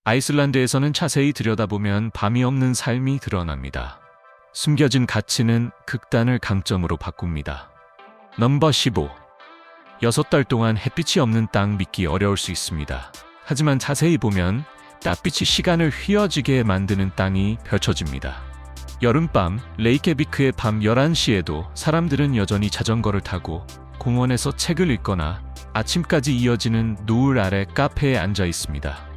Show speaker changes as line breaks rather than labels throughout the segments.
아이슬란드에서는 자세히 들여다보면 밤이 없는 삶이 드러납니다. 숨겨진 가치는 극단을 강점으로 바꿉니다. 넘버 15. 6달 동안 햇빛이 없는 땅 믿기 어려울 수 있습니다. 하지만 자세히 보면 낯빛이 시간을 휘어지게 만드는 땅이 펼쳐집니다. 여름밤 레이케비크의 밤 11시에도 사람들은 여전히 자전거를 타고 공원에서 책을 읽거나 아침까지 이어지는 노을 아래 카페에 앉아 있습니다.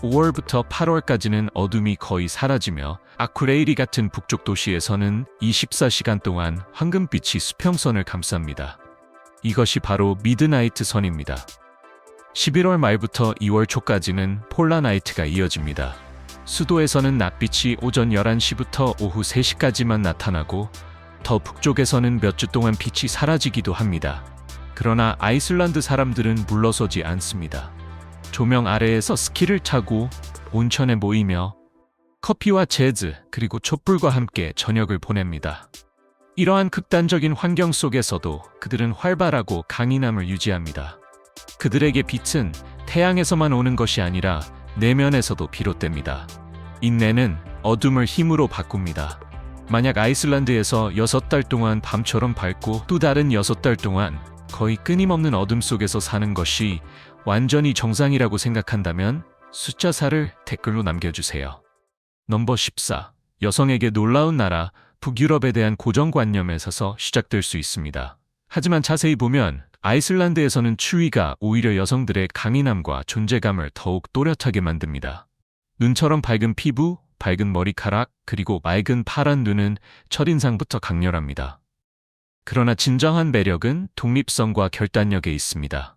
5월부터 8월까지는 어둠이 거의 사라지며 아쿠레이리 같은 북쪽 도시에서는 24시간 동안 황금빛이 수평선을 감쌉니다. 이것이 바로 미드나이트 선입니다. 11월 말부터 2월 초까지는 폴라나이트가 이어집니다. 수도에서는 낯빛이 오전 11시부터 오후 3시까지만 나타나고 더 북쪽에서는 몇 주 동안 빛이 사라지기도 합니다. 그러나 아이슬란드 사람들은 물러서지 않습니다. 조명 아래에서 스키를 타고 온천에 모이며 커피와 재즈 그리고 촛불과 함께 저녁을 보냅니다. 이러한 극단적인 환경 속에서도 그들은 활발하고 강인함을 유지합니다. 그들에게 빛은 태양에서만 오는 것이 아니라 내면에서도 비롯됩니다. 인내는 어둠을 힘으로 바꿉니다. 만약 아이슬란드에서 6달 동안 밤처럼 밝고 또 다른 6달 동안 거의 끊임없는 어둠 속에서 사는 것이 완전히 정상이라고 생각한다면 숫자 4를 댓글로 남겨주세요. 넘버 14. 여성에게 놀라운 나라 북유럽에 대한 고정관념에서 시작될 수 있습니다. 하지만 자세히 보면 아이슬란드에서는 추위가 오히려 여성들의 강인함과 존재감을 더욱 또렷하게 만듭니다. 눈처럼 밝은 피부, 밝은 머리카락, 그리고 맑은 파란 눈은 첫인상부터 강렬합니다. 그러나 진정한 매력은 독립성과 결단력에 있습니다.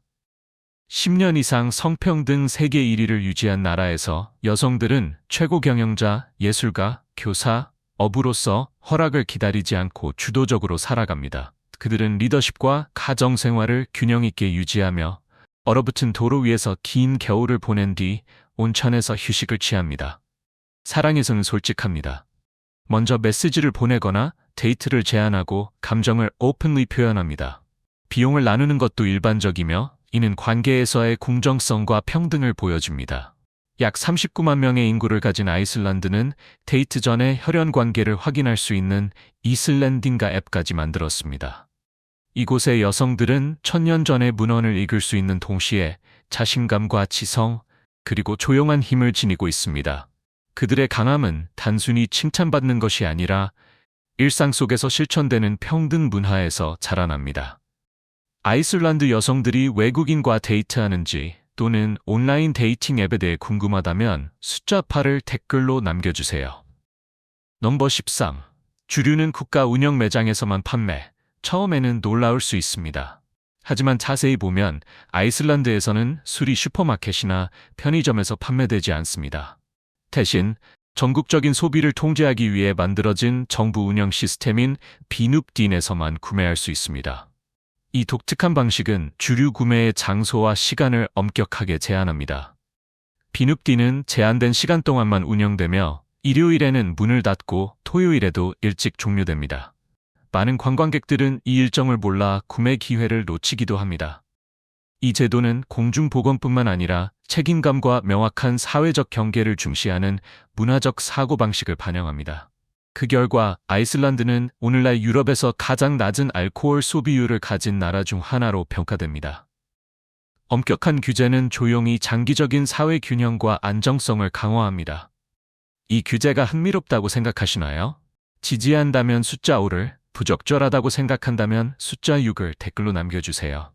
10년 이상 성평등 세계 1위를 유지한 나라에서 여성들은 최고 경영자, 예술가, 교사, 어부로서 허락을 기다리지 않고 주도적으로 살아갑니다. 그들은 리더십과 가정 생활을 균형 있게 유지하며 얼어붙은 도로 위에서 긴 겨울을 보낸 뒤 온천에서 휴식을 취합니다. 사랑에서는 솔직합니다. 먼저 메시지를 보내거나 데이트를 제안하고 감정을 오픈리 표현합니다. 비용을 나누는 것도 일반적이며 이는 관계에서의 공정성과 평등을 보여줍니다. 약 39만 명의 인구를 가진 아이슬란드는 데이트 전에 혈연 관계를 확인할 수 있는 이슬랜딩가 앱까지 만들었습니다. 이곳의 여성들은 1000년 전의 문헌을 읽을 수 있는 동시에 자신감과 지성, 그리고 조용한 힘을 지니고 있습니다. 그들의 강함은 단순히 칭찬받는 것이 아니라 일상 속에서 실천되는 평등 문화에서 자라납니다. 아이슬란드 여성들이 외국인과 데이트하는지 또는 온라인 데이팅 앱에 대해 궁금하다면 숫자 8을 댓글로 남겨주세요. 넘버 13. 주류는 국가 운영 매장에서만 판매. 처음에는 놀라울 수 있습니다. 하지만 자세히 보면 아이슬란드에서는 술이 슈퍼마켓이나 편의점에서 판매되지 않습니다. 대신 전국적인 소비를 통제하기 위해 만들어진 정부 운영 시스템인 비눕딘에서만 구매할 수 있습니다. 이 독특한 방식은 주류 구매의 장소와 시간을 엄격하게 제한합니다. 비눕딘은 제한된 시간 동안만 운영되며 일요일에는 문을 닫고 토요일에도 일찍 종료됩니다. 많은 관광객들은 이 일정을 몰라 구매 기회를 놓치기도 합니다. 이 제도는 공중보건뿐만 아니라 책임감과 명확한 사회적 경계를 중시하는 문화적 사고방식을 반영합니다. 그 결과 아이슬란드는 오늘날 유럽에서 가장 낮은 알코올 소비율을 가진 나라 중 하나로 평가됩니다. 엄격한 규제는 조용히 장기적인 사회 균형과 안정성을 강화합니다. 이 규제가 흥미롭다고 생각하시나요? 지지한다면 숫자 5를, 부적절하다고 생각한다면 숫자 6을 댓글로 남겨주세요.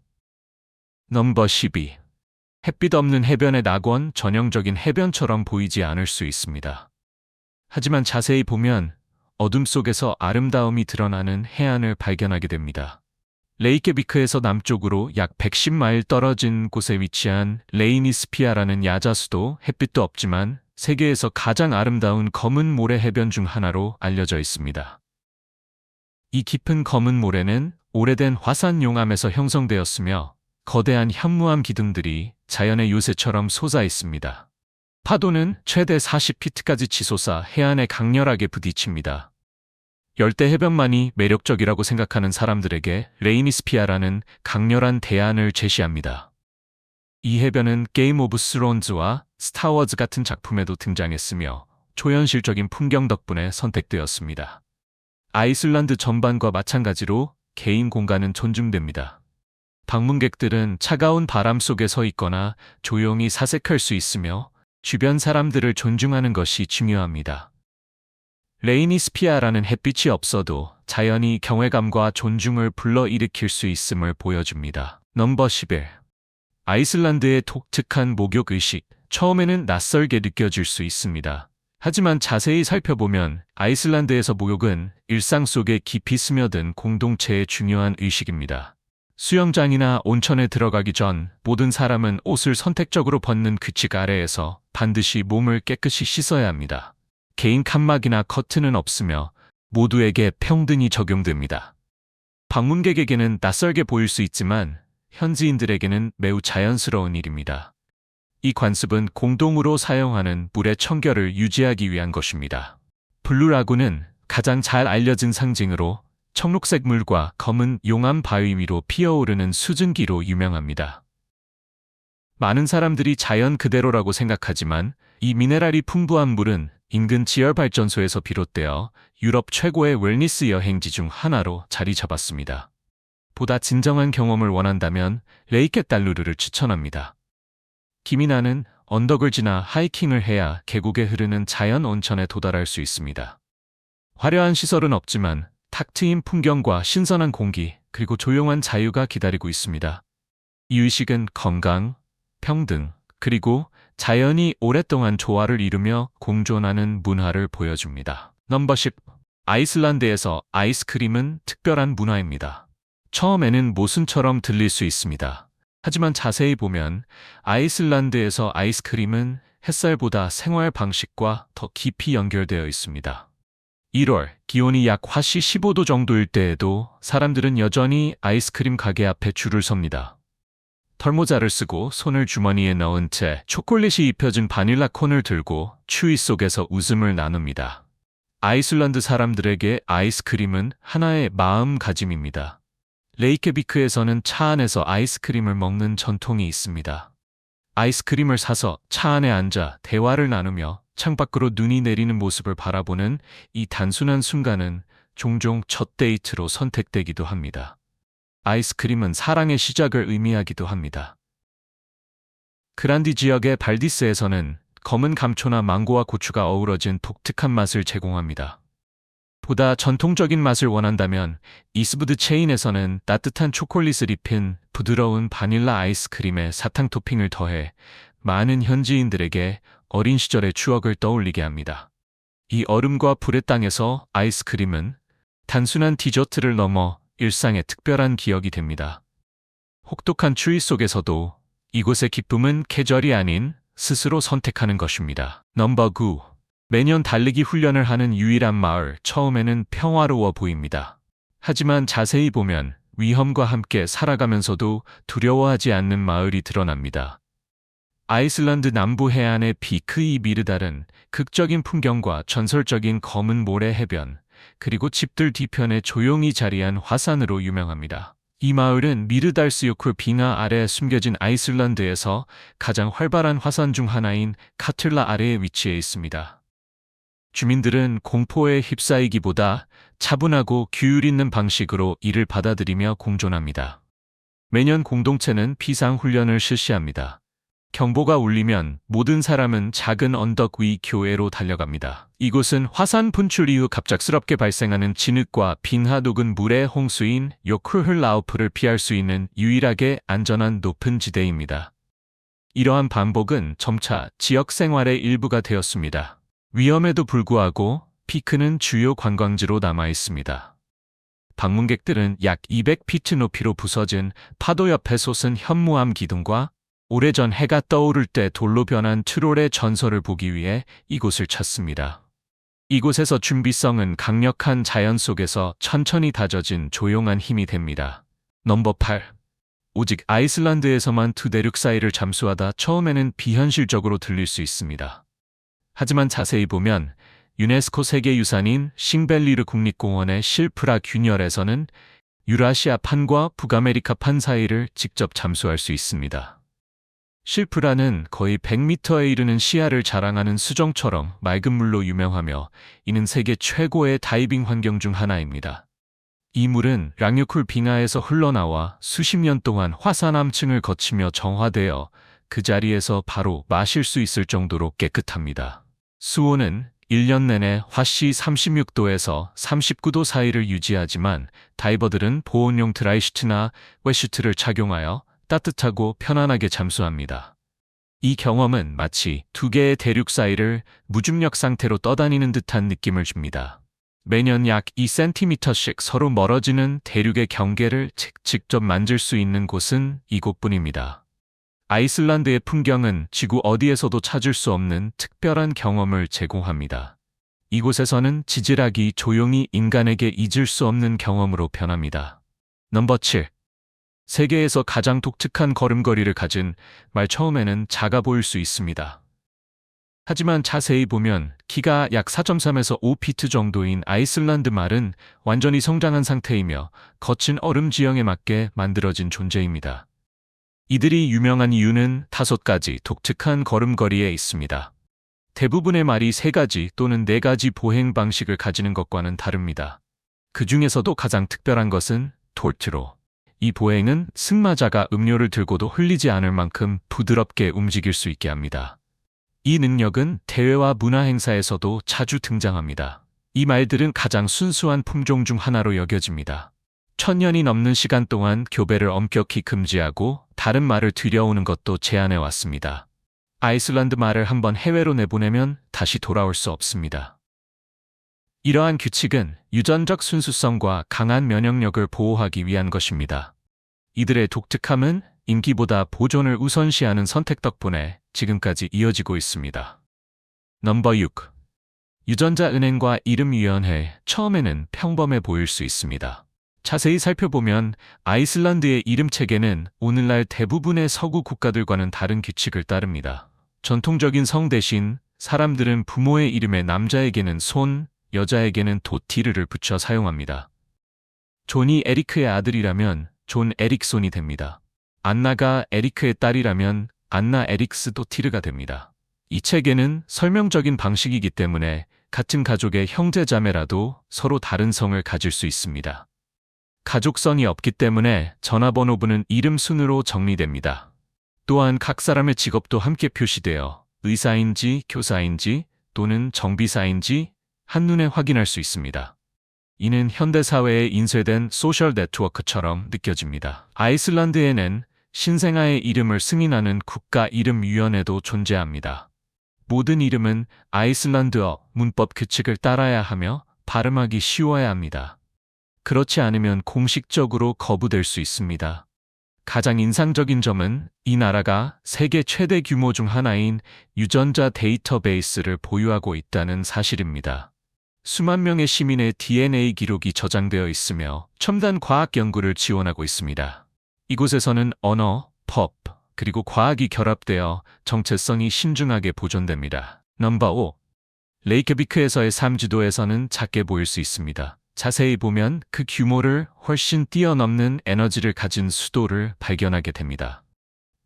넘버 12. 햇빛 없는 해변의 낙원, 전형적인 해변처럼 보이지 않을 수 있습니다. 하지만 자세히 보면 어둠 속에서 아름다움이 드러나는 해안을 발견하게 됩니다. 레이케비크에서 남쪽으로 약 110마일 떨어진 곳에 위치한 레이니스피아라는 야자수도 햇빛도 없지만 세계에서 가장 아름다운 검은 모래 해변 중 하나로 알려져 있습니다. 이 깊은 검은 모래는 오래된 화산 용암에서 형성되었으며 거대한 현무암 기둥들이 자연의 요새처럼 솟아 있습니다. 파도는 최대 40피트까지 치솟아 해안에 강렬하게 부딪힙니다. 열대 해변만이 매력적이라고 생각하는 사람들에게 레이니스피아라는 강렬한 대안을 제시합니다. 이 해변은 게임 오브 스론즈와 스타워즈 같은 작품에도 등장했으며 초현실적인 풍경 덕분에 선택되었습니다. 아이슬란드 전반과 마찬가지로 개인 공간은 존중됩니다. 방문객들은 차가운 바람 속에 서 있거나 조용히 사색할 수 있으며 주변 사람들을 존중하는 것이 중요합니다. 레이니스피아라는 햇빛이 없어도 자연이 경외감과 존중을 불러일으킬 수 있음을 보여줍니다. 넘버 11. 아이슬란드의 독특한 목욕 의식. 처음에는 낯설게 느껴질 수 있습니다. 하지만 자세히 살펴보면 아이슬란드에서 목욕은 일상 속에 깊이 스며든 공동체의 중요한 의식입니다. 수영장이나 온천에 들어가기 전 모든 사람은 옷을 선택적으로 벗는 규칙 아래에서 반드시 몸을 깨끗이 씻어야 합니다. 개인 칸막이나 커튼은 없으며 모두에게 평등히 적용됩니다. 방문객에게는 낯설게 보일 수 있지만 현지인들에게는 매우 자연스러운 일입니다. 이 관습은 공동으로 사용하는 물의 청결을 유지하기 위한 것입니다. 블루라군은 가장 잘 알려진 상징으로 청록색 물과 검은 용암 바위 위로 피어오르는 수증기로 유명합니다. 많은 사람들이 자연 그대로라고 생각하지만 이 미네랄이 풍부한 물은 인근 지열발전소에서 비롯되어 유럽 최고의 웰니스 여행지 중 하나로 자리 잡았습니다. 보다 진정한 경험을 원한다면 레이켓달루르를 추천합니다. 기미나는 언덕을 지나 하이킹을 해야 계곡에 흐르는 자연 온천에 도달할 수 있습니다. 화려한 시설은 없지만 탁 트인 풍경과 신선한 공기, 그리고 조용한 자유가 기다리고 있습니다. 이 의식은 건강, 평등, 그리고 자연이 오랫동안 조화를 이루며 공존하는 문화를 보여줍니다. 넘버 10. 아이슬란드에서 아이스크림은 특별한 문화입니다. 처음에는 모순처럼 들릴 수 있습니다. 하지만 자세히 보면 아이슬란드에서 아이스크림은 햇살보다 생활 방식과 더 깊이 연결되어 있습니다. 1월, 기온이 약 화씨 15도 정도일 때에도 사람들은 여전히 아이스크림 가게 앞에 줄을 섭니다. 털모자를 쓰고 손을 주머니에 넣은 채 초콜릿이 입혀진 바닐라 콘을 들고 추위 속에서 웃음을 나눕니다. 아이슬란드 사람들에게 아이스크림은 하나의 마음가짐입니다. 레이케비크에서는 차 안에서 아이스크림을 먹는 전통이 있습니다. 아이스크림을 사서 차 안에 앉아 대화를 나누며 창밖으로 눈이 내리는 모습을 바라보는 이 단순한 순간은 종종 첫 데이트로 선택되기도 합니다. 아이스크림은 사랑의 시작을 의미하기도 합니다. 그란디 지역의 발디스에서는 검은 감초나 망고와 고추가 어우러진 독특한 맛을 제공합니다. 보다 전통적인 맛을 원한다면 이스부드 체인에서는 따뜻한 초콜릿을 입힌 부드러운 바닐라 아이스크림에 사탕 토핑을 더해 많은 현지인들에게 어린 시절의 추억을 떠올리게 합니다. 이 얼음과 불의 땅에서 아이스크림은 단순한 디저트를 넘어 일상의 특별한 기억이 됩니다. 혹독한 추위 속에서도 이곳의 기쁨은 계절이 아닌 스스로 선택하는 것입니다. 넘버 9. 매년 달리기 훈련을 하는 유일한 마을. 처음에는 평화로워 보입니다. 하지만 자세히 보면 위험과 함께 살아가면서도 두려워하지 않는 마을이 드러납니다. 아이슬란드 남부 해안의 비크이 미르달은 극적인 풍경과 전설적인 검은 모래 해변, 그리고 집들 뒤편에 조용히 자리한 화산으로 유명합니다. 이 마을은 미르달스요쿨 빙하 아래에 숨겨진 아이슬란드에서 가장 활발한 화산 중 하나인 카틀라 아래에 위치해 있습니다. 주민들은 공포에 휩싸이기보다 차분하고 규율 있는 방식으로 이를 받아들이며 공존합니다. 매년 공동체는 비상훈련을 실시합니다. 경보가 울리면 모든 사람은 작은 언덕 위 교외로 달려갑니다. 이곳은 화산 분출 이후 갑작스럽게 발생하는 진흙과 빙하 녹은 물의 홍수인 요쿨흘라우프를 피할 수 있는 유일하게 안전한 높은 지대입니다. 이러한 반복은 점차 지역 생활의 일부가 되었습니다. 위험에도 불구하고 피크는 주요 관광지로 남아 있습니다. 방문객들은 약 200피트 높이로 부서진 파도 옆에 솟은 현무암 기둥과 오래전 해가 떠오를 때 돌로 변한 트롤의 전설을 보기 위해 이곳을 찾습니다. 이곳에서 준비성은 강력한 자연 속에서 천천히 다져진 조용한 힘이 됩니다. 넘버 8. 오직 아이슬란드에서만 두 대륙 사이를 잠수하다. 처음에는 비현실적으로 들릴 수 있습니다. 하지만 자세히 보면 유네스코 세계유산인 싱벨리르 국립공원의 실프라 균열에서는 유라시아판과 북아메리카판 사이를 직접 잠수할 수 있습니다. 실프라는 거의 100m에 이르는 시야를 자랑하는 수정처럼 맑은 물로 유명하며 이는 세계 최고의 다이빙 환경 중 하나입니다. 이 물은 랑유쿨 빙하에서 흘러나와 수십 년 동안 화산암층을 거치며 정화되어 그 자리에서 바로 마실 수 있을 정도로 깨끗합니다. 수온은 1년 내내 화씨 36도에서 39도 사이를 유지하지만 다이버들은 보온용 드라이슈트나 웨슈트를 착용하여 따뜻하고 편안하게 잠수합니다. 이 경험은 마치 두 개의 대륙 사이를 무중력 상태로 떠다니는 듯한 느낌을 줍니다. 매년 약 2cm씩 서로 멀어지는 대륙의 경계를 직접 만질 수 있는 곳은 이곳뿐입니다. 아이슬란드의 풍경은 지구 어디에서도 찾을 수 없는 특별한 경험을 제공합니다. 이곳에서는 지질학이 조용히 인간에게 잊을 수 없는 경험으로 변합니다. 넘버 7. 세계에서 가장 독특한 걸음걸이를 가진 말. 처음에는 작아 보일 수 있습니다. 하지만 자세히 보면 키가 약 4.3에서 5피트 정도인 아이슬란드 말은 완전히 성장한 상태이며 거친 얼음 지형에 맞게 만들어진 존재입니다. 이들이 유명한 이유는 5가지 독특한 걸음걸이에 있습니다. 대부분의 말이 3가지 또는 4가지 보행 방식을 가지는 것과는 다릅니다. 그 중에서도 가장 특별한 것은 톨트로. 이 보행은 승마자가 음료를 들고도 흘리지 않을 만큼 부드럽게 움직일 수 있게 합니다. 이 능력은 대회와 문화 행사에서도 자주 등장합니다. 이 말들은 가장 순수한 품종 중 하나로 여겨집니다. 1000년이 넘는 시간 동안 교배를 엄격히 금지하고 다른 말을 들여오는 것도 제한해 왔습니다. 아이슬란드 말을 한번 해외로 내보내면 다시 돌아올 수 없습니다. 이러한 규칙은 유전적 순수성과 강한 면역력을 보호하기 위한 것입니다. 이들의 독특함은 인기보다 보존을 우선시하는 선택 덕분에 지금까지 이어지고 있습니다. 넘버 6. 유전자 은행과 이름위원회. 처음에는 평범해 보일 수 있습니다. 자세히 살펴보면 아이슬란드의 이름 체계는 오늘날 대부분의 서구 국가들과는 다른 규칙을 따릅니다. 전통적인 성 대신 사람들은 부모의 이름에 남자에게는 손, 여자에게는 도티르를 붙여 사용합니다. 존이 에리크의 아들이라면 존 에릭손이 됩니다. 안나가 에리크의 딸이라면 안나 에릭스 도티르가 됩니다. 이 체계는 설명적인 방식이기 때문에 같은 가족의 형제자매라도 서로 다른 성을 가질 수 있습니다. 가족성이 없기 때문에 전화번호부는 이름 순으로 정리됩니다. 또한 각 사람의 직업도 함께 표시되어 의사인지 교사인지 또는 정비사인지 한눈에 확인할 수 있습니다. 이는 현대사회에 인쇄된 소셜 네트워크처럼 느껴집니다. 아이슬란드에는 신생아의 이름을 승인하는 국가이름위원회도 존재합니다. 모든 이름은 아이슬란드어 문법 규칙을 따라야 하며 발음하기 쉬워야 합니다. 그렇지 않으면 공식적으로 거부될 수 있습니다. 가장 인상적인 점은 이 나라가 세계 최대 규모 중 하나인 유전자 데이터베이스를 보유하고 있다는 사실입니다. 수만 명의 시민의 DNA 기록이 저장되어 있으며 첨단 과학 연구를 지원하고 있습니다. 이곳에서는 언어, 법, 그리고 과학이 결합되어 정체성이 신중하게 보존됩니다. 넘버 5. 레이케비크에서의 삶지도에서는 작게 보일 수 있습니다. 자세히 보면 그 규모를 훨씬 뛰어넘는 에너지를 가진 수도를 발견하게 됩니다.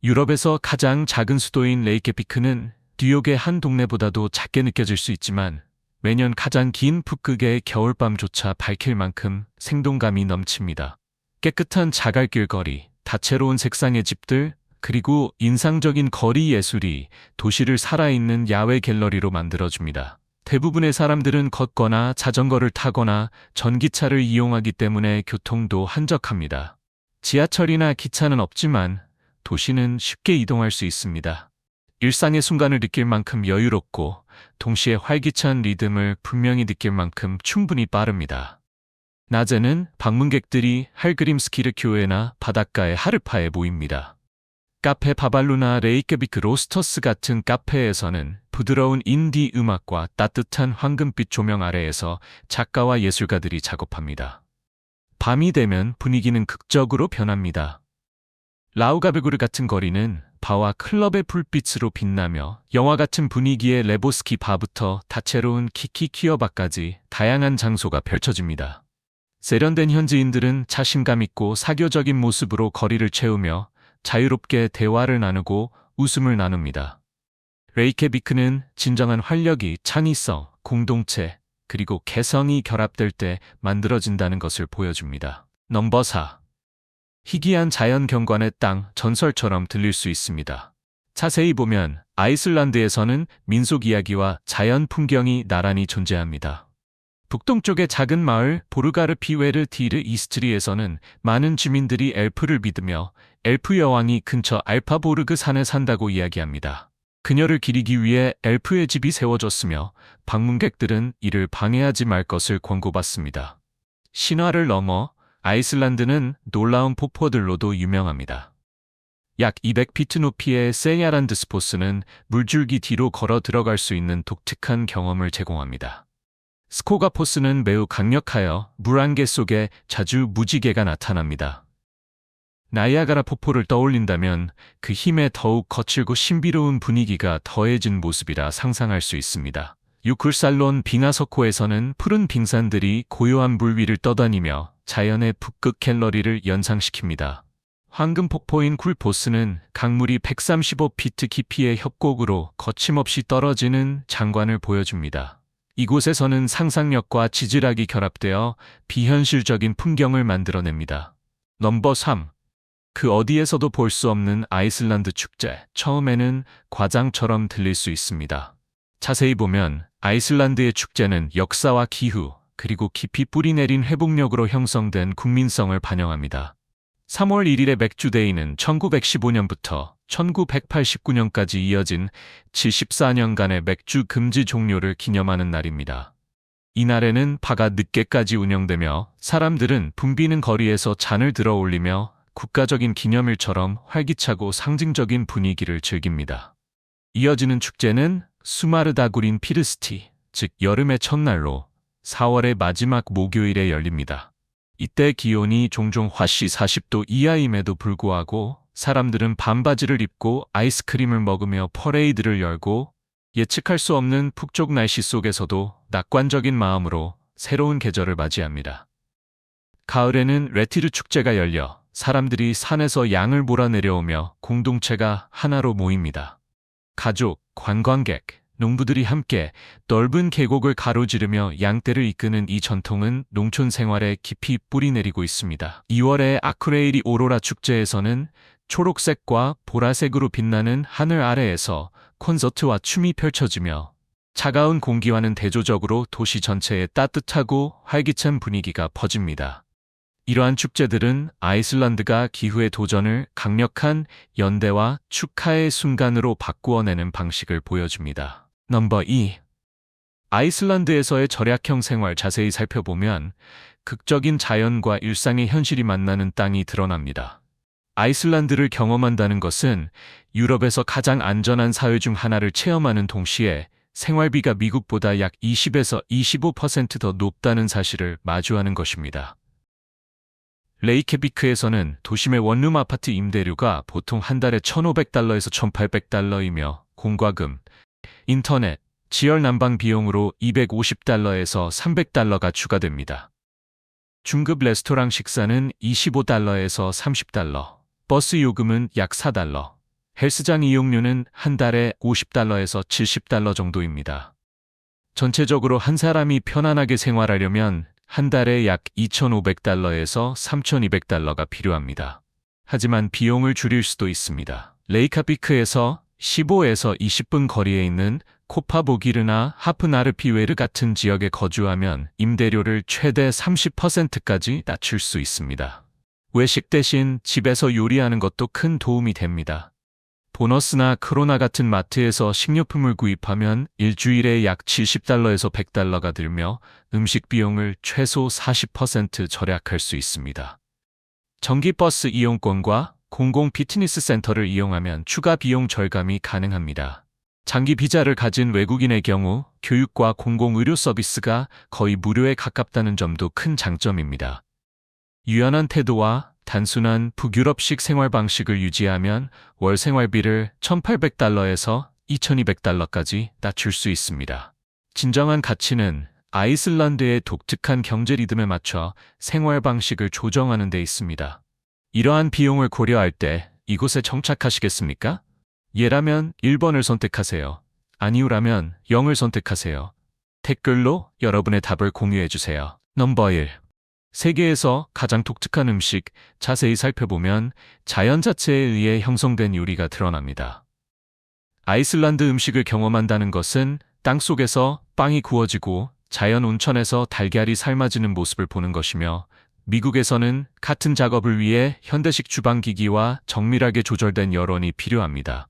유럽에서 가장 작은 수도인 레이케비크는 뉴욕의 한 동네보다도 작게 느껴질 수 있지만 매년 가장 긴 북극의 겨울밤조차 밝힐 만큼 생동감이 넘칩니다. 깨끗한 자갈길 거리, 다채로운 색상의 집들, 그리고 인상적인 거리 예술이 도시를 살아있는 야외 갤러리로 만들어줍니다. 대부분의 사람들은 걷거나 자전거를 타거나 전기차를 이용하기 때문에 교통도 한적합니다. 지하철이나 기차는 없지만 도시는 쉽게 이동할 수 있습니다. 일상의 순간을 느낄 만큼 여유롭고 동시에 활기찬 리듬을 분명히 느낄 만큼 충분히 빠릅니다. 낮에는 방문객들이 할그림 스키르교회나 바닷가의 하르파에 모입니다. 카페 바발루나 레이케비크 로스터스 같은 카페에서는 부드러운 인디 음악과 따뜻한 황금빛 조명 아래에서 작가와 예술가들이 작업합니다. 밤이 되면 분위기는 극적으로 변합니다. 라우가베구르 같은 거리는 바와 클럽의 불빛으로 빛나며 영화 같은 분위기의 레보스키 바부터 다채로운 키키키어바까지 다양한 장소가 펼쳐집니다. 세련된 현지인들은 자신감 있고 사교적인 모습으로 거리를 채우며 자유롭게 대화를 나누고 웃음을 나눕니다. 레이케비크는 진정한 활력이 창의성, 공동체, 그리고 개성이 결합될 때 만들어진다는 것을 보여줍니다. 넘버 4. 희귀한 자연 경관의 땅, 전설처럼 들릴 수 있습니다. 자세히 보면 아이슬란드에서는 민속 이야기와 자연 풍경이 나란히 존재합니다. 북동쪽의 작은 마을 보르가르피웨르 디르 이스트리에서는 많은 주민들이 엘프를 믿으며 엘프 여왕이 근처 알파보르그 산에 산다고 이야기합니다. 그녀를 기리기 위해 엘프의 집이 세워졌으며 방문객들은 이를 방해하지 말 것을 권고받습니다. 신화를 넘어 아이슬란드는 놀라운 폭포들로도 유명합니다. 약 200피트 높이의 셀야란드스포스는 물줄기 뒤로 걸어 들어갈 수 있는 독특한 경험을 제공합니다. 스코가포스는 매우 강력하여 물안개 속에 자주 무지개가 나타납니다. 나이아가라 폭포를 떠올린다면 그 힘에 더욱 거칠고 신비로운 분위기가 더해진 모습이라 상상할 수 있습니다. 유쿨살론 빙하석호에서는 푸른 빙산들이 고요한 물 위를 떠다니며 자연의 북극 갤러리를 연상시킵니다. 황금폭포인 쿨포스는 강물이 135피트 깊이의 협곡으로 거침없이 떨어지는 장관을 보여줍니다. 이곳에서는 상상력과 지질학이 결합되어 비현실적인 풍경을 만들어냅니다. 넘버 3. 그 어디에서도 볼 수 없는 아이슬란드 축제. 처음에는 과장처럼 들릴 수 있습니다. 자세히 보면 아이슬란드의 축제는 역사와 기후, 그리고 깊이 뿌리내린 회복력으로 형성된 국민성을 반영합니다. 3월 1일의 맥주데이는 1915년부터 1989년까지 이어진 74년간의 맥주 금지 종료를 기념하는 날입니다. 이날에는 바가 늦게까지 운영되며 사람들은 붐비는 거리에서 잔을 들어 올리며 국가적인 기념일처럼 활기차고 상징적인 분위기를 즐깁니다. 이어지는 축제는 수마르다구린 피르스티, 즉 여름의 첫날로 4월의 마지막 목요일에 열립니다. 이때 기온이 종종 화씨 40도 이하임에도 불구하고 사람들은 반바지를 입고 아이스크림을 먹으며 퍼레이드를 열고 예측할 수 없는 북쪽 날씨 속에서도 낙관적인 마음으로 새로운 계절을 맞이합니다. 가을에는 레티르 축제가 열려 사람들이 산에서 양을 몰아내려오며 공동체가 하나로 모입니다. 가족, 관광객, 농부들이 함께 넓은 계곡을 가로지르며 양떼를 이끄는 이 전통은 농촌 생활에 깊이 뿌리내리고 있습니다. 2월의 아크레이리 오로라 축제에서는 초록색과 보라색으로 빛나는 하늘 아래에서 콘서트와 춤이 펼쳐지며 차가운 공기와는 대조적으로 도시 전체에 따뜻하고 활기찬 분위기가 퍼집니다. 이러한 축제들은 아이슬란드가 기후의 도전을 강력한 연대와 축하의 순간으로 바꾸어내는 방식을 보여줍니다. 넘버 2. 아이슬란드에서의 절약형 생활. 자세히 살펴보면 극적인 자연과 일상의 현실이 만나는 땅이 드러납니다. 아이슬란드를 경험한다는 것은 유럽에서 가장 안전한 사회 중 하나를 체험하는 동시에 생활비가 미국보다 약 20에서 25% 더 높다는 사실을 마주하는 것입니다. 레이케비크에서는 도심의 원룸 아파트 임대료가 보통 한 달에 1,500달러에서 1,800달러이며 공과금, 인터넷, 지열 난방 비용으로 250달러에서 300달러가 추가됩니다. 중급 레스토랑 식사는 25달러에서 30달러, 버스 요금은 약 4달러, 헬스장 이용료는 한 달에 50달러에서 70달러 정도입니다. 전체적으로 한 사람이 편안하게 생활하려면 한 달에 약 2,500달러에서 3,200달러가 필요합니다. 하지만 비용을 줄일 수도 있습니다. 레이카비크에서 15에서 20분 거리에 있는 코파보기르나 하프나르피웨르 같은 지역에 거주하면 임대료를 최대 30%까지 낮출 수 있습니다. 외식 대신 집에서 요리하는 것도 큰 도움이 됩니다. 보너스나 크로나 같은 마트에서 식료품을 구입하면 일주일에 약 70달러에서 100달러가 들며 음식 비용을 최소 40% 절약할 수 있습니다. 전기버스 이용권과 공공 피트니스 센터를 이용하면 추가 비용 절감이 가능합니다. 장기 비자를 가진 외국인의 경우 교육과 공공의료 서비스가 거의 무료에 가깝다는 점도 큰 장점입니다. 유연한 태도와 단순한 북유럽식 생활 방식을 유지하면 월 생활비를 1,800달러에서 2,200달러까지 낮출 수 있습니다. 진정한 가치는 아이슬란드의 독특한 경제 리듬에 맞춰 생활 방식을 조정하는 데 있습니다. 이러한 비용을 고려할 때 이곳에 정착하시겠습니까? 예라면 1번을 선택하세요. 아니오라면 0을 선택하세요. 댓글로 여러분의 답을 공유해주세요. 넘버 1. 세계에서 가장 독특한 음식, 자세히 살펴보면 자연 자체에 의해 형성된 요리가 드러납니다. 아이슬란드 음식을 경험한다는 것은 땅속에서 빵이 구워지고 자연 온천에서 달걀이 삶아지는 모습을 보는 것이며, 미국에서는 같은 작업을 위해 현대식 주방기기와 정밀하게 조절된 열원이 필요합니다.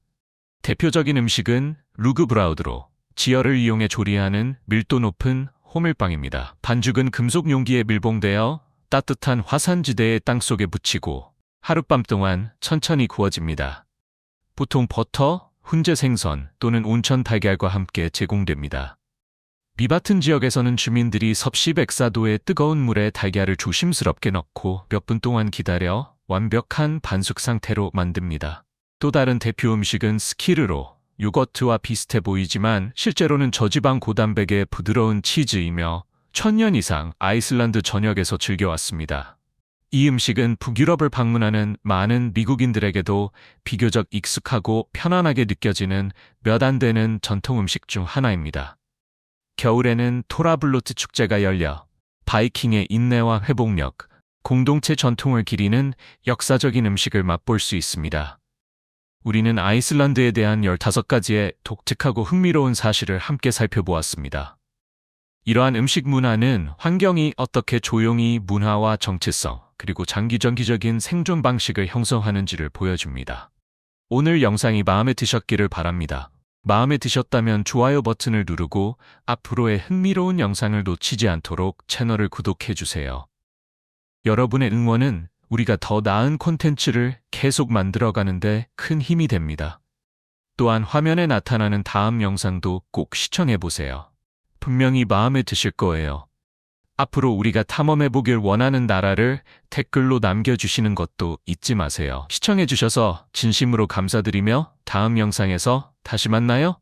대표적인 음식은 루그브라우드로, 지열을 이용해 조리하는 밀도 높은 호밀빵입니다. 반죽은 금속 용기에 밀봉되어 따뜻한 화산지대의 땅속에 묻히고 하룻밤 동안 천천히 구워집니다. 보통 버터, 훈제 생선 또는 온천 달걀과 함께 제공됩니다. 미바튼 지역에서는 주민들이 섭씨 104도의 뜨거운 물에 달걀을 조심스럽게 넣고 몇 분 동안 기다려 완벽한 반숙 상태로 만듭니다. 또 다른 대표 음식은 스키르로, 요거트와 비슷해 보이지만 실제로는 저지방 고단백의 부드러운 치즈이며 1000년 이상 아이슬란드 전역에서 즐겨왔습니다. 이 음식은 북유럽을 방문하는 많은 미국인들에게도 비교적 익숙하고 편안하게 느껴지는 몇 안 되는 전통 음식 중 하나입니다. 겨울에는 토라블로트 축제가 열려 바이킹의 인내와 회복력, 공동체 전통을 기리는 역사적인 음식을 맛볼 수 있습니다. 우리는 아이슬란드에 대한 15가지의 독특하고 흥미로운 사실을 함께 살펴보았습니다. 이러한 음식 문화는 환경이 어떻게 조용히 문화와 정체성, 그리고 장기적인 생존 방식을 형성하는지를 보여줍니다. 오늘 영상이 마음에 드셨기를 바랍니다. 마음에 드셨다면 좋아요 버튼을 누르고 앞으로의 흥미로운 영상을 놓치지 않도록 채널을 구독해주세요. 여러분의 응원은 우리가 더 나은 콘텐츠를 계속 만들어가는데 큰 힘이 됩니다. 또한 화면에 나타나는 다음 영상도 꼭 시청해보세요. 분명히 마음에 드실 거예요. 앞으로 우리가 탐험해보길 원하는 나라를 댓글로 남겨주시는 것도 잊지 마세요. 시청해주셔서 진심으로 감사드리며 다음 영상에서 다시 만나요.